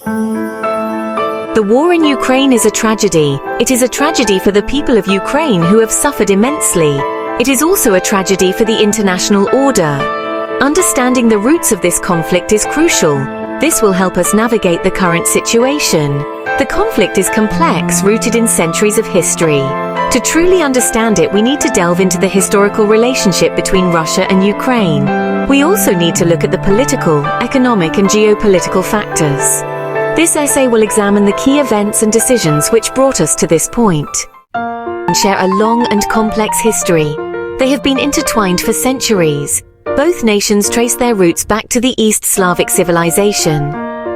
The war in Ukraine is a tragedy. It is a tragedy for the people of Ukraine who have suffered immensely. It is also a tragedy for the international order. Understanding the roots of this conflict is crucial. This will help us navigate the current situation. The conflict is complex, rooted in centuries of history. To truly understand it, we need to delve into the historical relationship between Russia and Ukraine. We also need to look at the political, economic, and geopolitical factors. This essay will examine the key events and decisions which brought us to this point, and share a long and complex history. They have been intertwined for centuries. Both nations trace their roots back to the East Slavic civilization.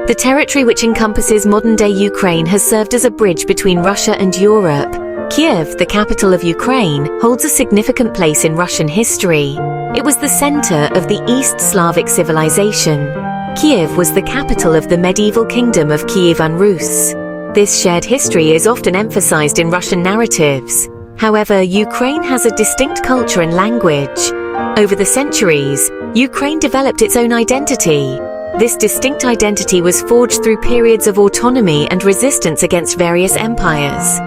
The territory which encompasses modern-day Ukraine has served as a bridge between Russia and Europe. Kiev, the capital of Ukraine, holds a significant place in Russian history. It was the center of the East Slavic civilization. Kiev was the capital of the medieval kingdom of Kievan Rus. This shared history is often emphasized in Russian narratives. However, Ukraine has a distinct culture and language. Over the centuries, Ukraine developed its own identity. This distinct identity was forged through periods of autonomy and resistance against various empires.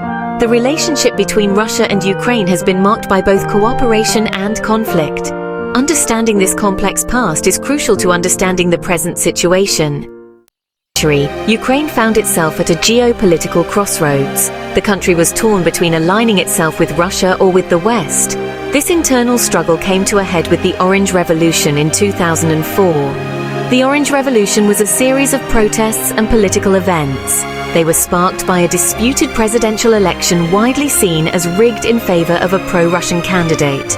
The relationship between Russia and Ukraine has been marked by both cooperation and conflict. Understanding this complex past is crucial to understanding the present situation. Ukraine found itself at a geopolitical crossroads. The country was torn between aligning itself with Russia or with the West. This internal struggle came to a head with the Orange Revolution in 2004. The Orange Revolution was a series of protests and political events. They were sparked by a disputed presidential election widely seen as rigged in favor of a pro-Russian candidate.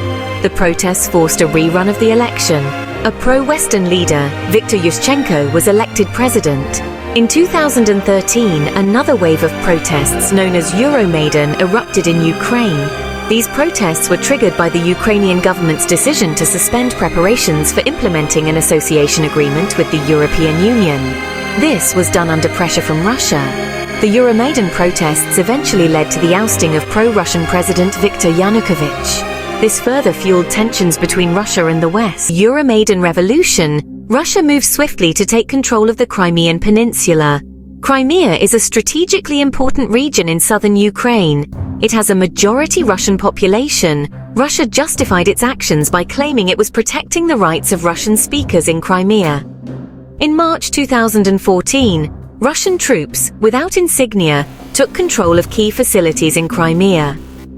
The protests forced a rerun of the election. A pro-Western leader, Viktor Yushchenko, was elected president. In 2013, another wave of protests known as Euromaidan erupted in Ukraine. These protests were triggered by the Ukrainian government's decision to suspend preparations for implementing an association agreement with the European Union. This was done under pressure from Russia. The Euromaidan protests eventually led to the ousting of pro-Russian President Viktor Yanukovych. This further fueled tensions between Russia and the West. Euromaidan Revolution, Russia moved swiftly to take control of the Crimean Peninsula. Crimea is a strategically important region in southern Ukraine. It has a majority Russian population. Russia justified its actions by claiming it was protecting the rights of Russian speakers in Crimea. In March 2014, Russian troops, without insignia, took control of key facilities in Crimea.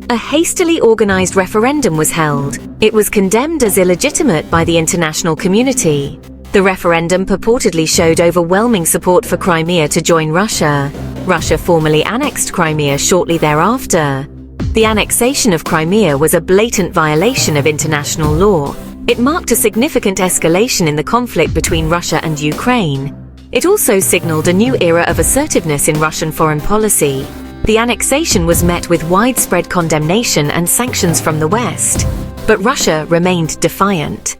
A hastily organized referendum was held. It was condemned as illegitimate by the international community. The referendum purportedly showed overwhelming support for Crimea to join Russia. Russia formally annexed Crimea shortly thereafter. The annexation of Crimea was a blatant violation of international law. It marked a significant escalation in the conflict between Russia and Ukraine. It also signaled a new era of assertiveness in Russian foreign policy. The annexation was met with widespread condemnation and sanctions from the West, but Russia remained defiant.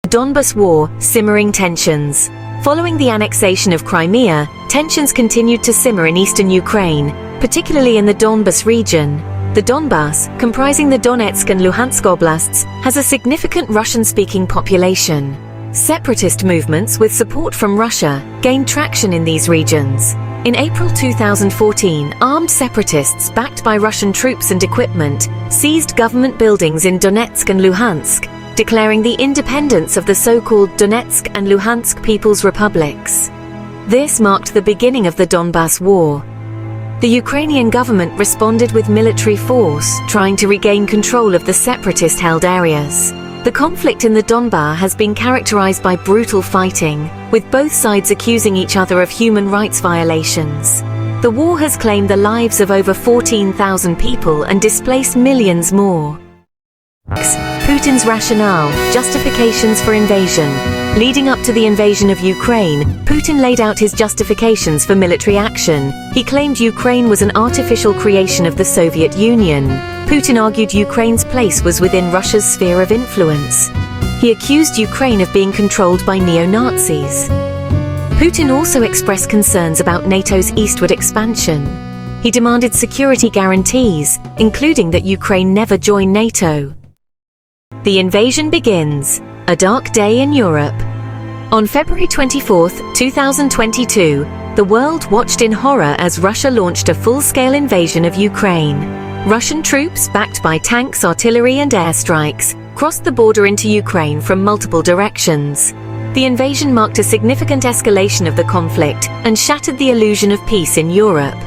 Donbas War, simmering tensions. Following the annexation of Crimea, tensions continued to simmer in eastern Ukraine, particularly in the Donbas region. The Donbas, comprising the Donetsk and Luhansk oblasts, has a significant Russian-speaking population. Separatist movements with support from Russia gained traction in these regions. In April 2014, armed separatists backed by Russian troops and equipment seized government buildings in Donetsk and Luhansk, declaring the independence of the so-called Donetsk and Luhansk People's Republics. This marked the beginning of the Donbas War. The Ukrainian government responded with military force, trying to regain control of the separatist-held areas. The conflict in the Donbas has been characterized by brutal fighting, with both sides accusing each other of human rights violations. The war has claimed the lives of over 14,000 people and displaced millions more. Putin's rationale, justifications for invasion. Leading up to the invasion of Ukraine, Putin laid out his justifications for military action. He claimed Ukraine was an artificial creation of the Soviet Union. Putin argued Ukraine's place was within Russia's sphere of influence. He accused Ukraine of being controlled by neo-Nazis. Putin also expressed concerns about NATO's eastward expansion. He demanded security guarantees, including that Ukraine never join NATO. The invasion begins. A dark day in Europe. On February 24, 2022, the world watched in horror as Russia launched a full-scale invasion of Ukraine. Russian troops, backed by tanks, artillery and airstrikes, crossed the border into Ukraine from multiple directions. The invasion marked a significant escalation of the conflict and shattered the illusion of peace in Europe.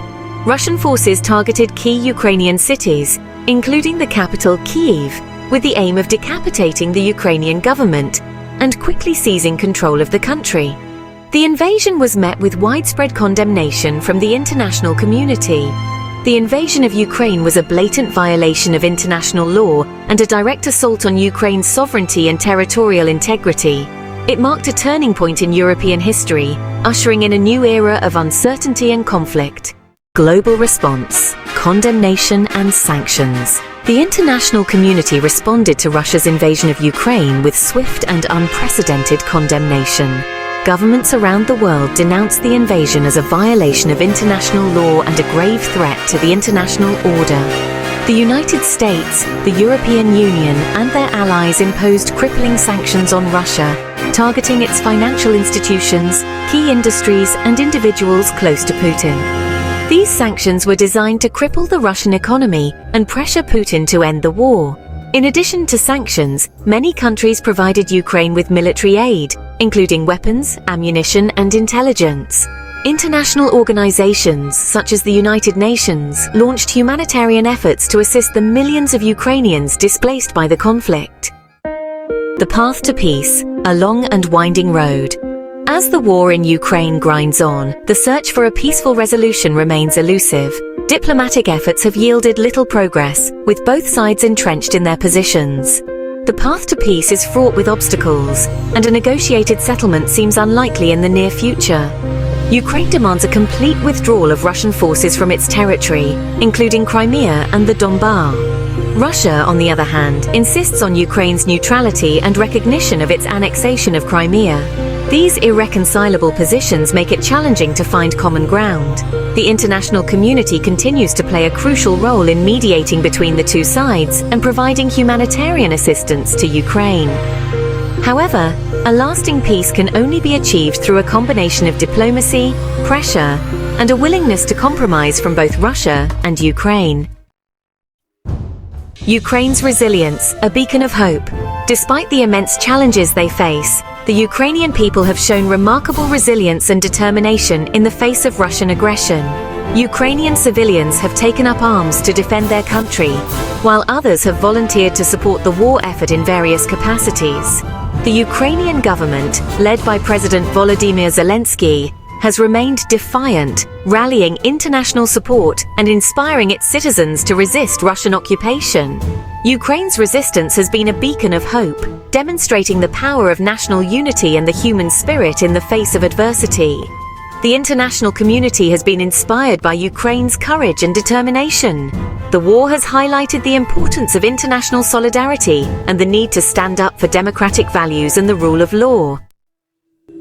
Russian forces targeted key Ukrainian cities, including the capital Kyiv, with the aim of decapitating the Ukrainian government and quickly seizing control of the country. The invasion was met with widespread condemnation from the international community. The invasion of Ukraine was a blatant violation of international law and a direct assault on Ukraine's sovereignty and territorial integrity. It marked a turning point in European history, ushering in a new era of uncertainty and conflict. Global response, condemnation and sanctions. The international community responded to Russia's invasion of Ukraine with swift and unprecedented condemnation. Governments around the world denounced the invasion as a violation of international law and a grave threat to the international order. The United States, the European Union, and their allies imposed crippling sanctions on Russia, targeting its financial institutions, key industries, and individuals close to Putin. These sanctions were designed to cripple the Russian economy and pressure Putin to end the war. In addition to sanctions, many countries provided Ukraine with military aid, including weapons, ammunition, and intelligence. International organizations, such as the United Nations, launched humanitarian efforts to assist the millions of Ukrainians displaced by the conflict. The path to peace, a long and winding road. As the war in Ukraine grinds on, the search for a peaceful resolution remains elusive. Diplomatic efforts have yielded little progress, with both sides entrenched in their positions. The path to peace is fraught with obstacles, and a negotiated settlement seems unlikely in the near future. Ukraine demands a complete withdrawal of Russian forces from its territory, including Crimea and the Donbas. Russia, on the other hand, insists on Ukraine's neutrality and recognition of its annexation of Crimea. These irreconcilable positions make it challenging to find common ground. The international community continues to play a crucial role in mediating between the two sides and providing humanitarian assistance to Ukraine. However, a lasting peace can only be achieved through a combination of diplomacy, pressure, and a willingness to compromise from both Russia and Ukraine. Ukraine's resilience, a beacon of hope. Despite the immense challenges they face, the Ukrainian people have shown remarkable resilience and determination in the face of Russian aggression. Ukrainian civilians have taken up arms to defend their country, while others have volunteered to support the war effort in various capacities. The Ukrainian government, led by President Volodymyr Zelensky, has remained defiant, rallying international support and inspiring its citizens to resist Russian occupation. Ukraine's resistance has been a beacon of hope, demonstrating the power of national unity and the human spirit in the face of adversity. The international community has been inspired by Ukraine's courage and determination. The war has highlighted the importance of international solidarity and the need to stand up for democratic values and the rule of law.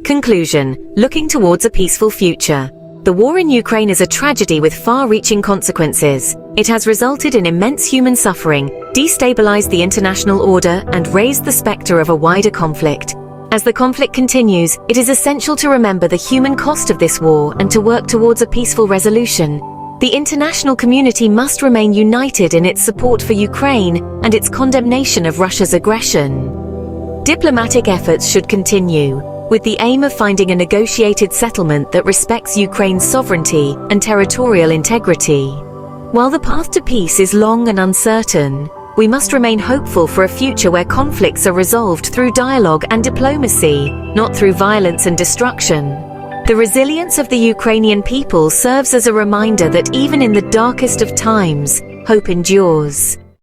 Conclusion: looking towards a peaceful future. The war in Ukraine is a tragedy with far-reaching consequences. It has resulted in immense human suffering, destabilized the international order, and raised the specter of a wider conflict. As the conflict continues, it is essential to remember the human cost of this war and to work towards a peaceful resolution. The international community must remain united in its support for Ukraine and its condemnation of Russia's aggression. Diplomatic efforts should continue, with the aim of finding a negotiated settlement that respects Ukraine's sovereignty and territorial integrity. While the path to peace is long and uncertain, we must remain hopeful for a future where conflicts are resolved through dialogue and diplomacy, not through violence and destruction. The resilience of the Ukrainian people serves as a reminder that even in the darkest of times, hope endures.